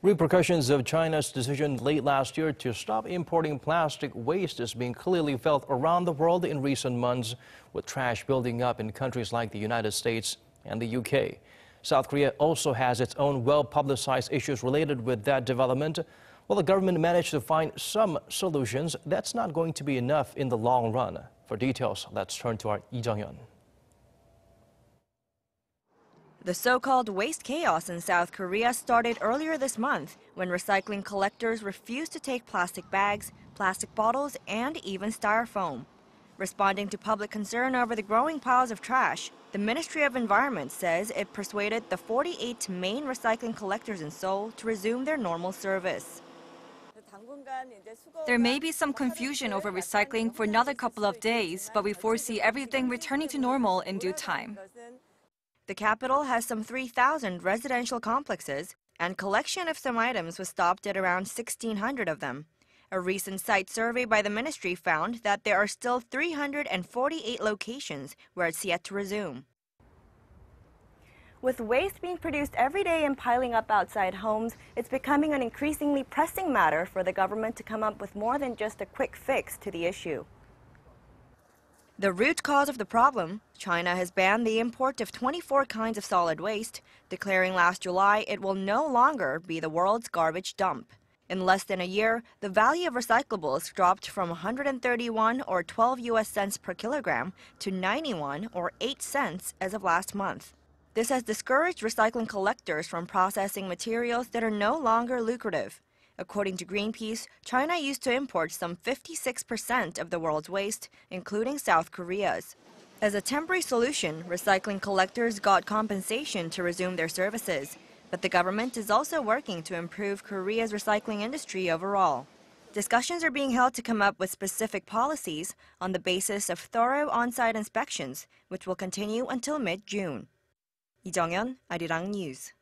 Repercussions of China's decision late last year to stop importing plastic waste is being clearly felt around the world in recent months, with trash building up in countries like the United States and the UK. South Korea also has its own well-publicized issues related with that development. While the government managed to find some solutions, that's not going to be enough in the long run. For details, let's turn to our Lee Jeong-yeon. The so-called waste chaos in South Korea started earlier this month when recycling collectors refused to take plastic bags, plastic bottles, and even styrofoam. Responding to public concern over the growing piles of trash, the Ministry of Environment says it persuaded the 48 main recycling collectors in Seoul to resume their normal service. There may be some confusion over recycling for another couple of days, but we foresee everything returning to normal in due time. The capital has some 3,000 residential complexes, and collection of some items was stopped at around 1,600 of them. A recent site survey by the ministry found that there are still 348 locations where it's yet to resume. With waste being produced every day and piling up outside homes, it's becoming an increasingly pressing matter for the government to come up with more than just a quick fix to the issue. The root cause of the problem, China has banned the import of 24 kinds of solid waste, declaring last July it will no longer be the world's garbage dump. In less than a year, the value of recyclables dropped from 131 or 12 US cents per kilogram to 91 or 8 cents as of last month. This has discouraged recycling collectors from processing materials that are no longer lucrative. According to Greenpeace, China used to import some 56% of the world's waste, including South Korea's. As a temporary solution, recycling collectors got compensation to resume their services. But the government is also working to improve Korea's recycling industry overall. Discussions are being held to come up with specific policies on the basis of thorough on-site inspections, which will continue until mid-June. Lee Jeong-yeon, Arirang News.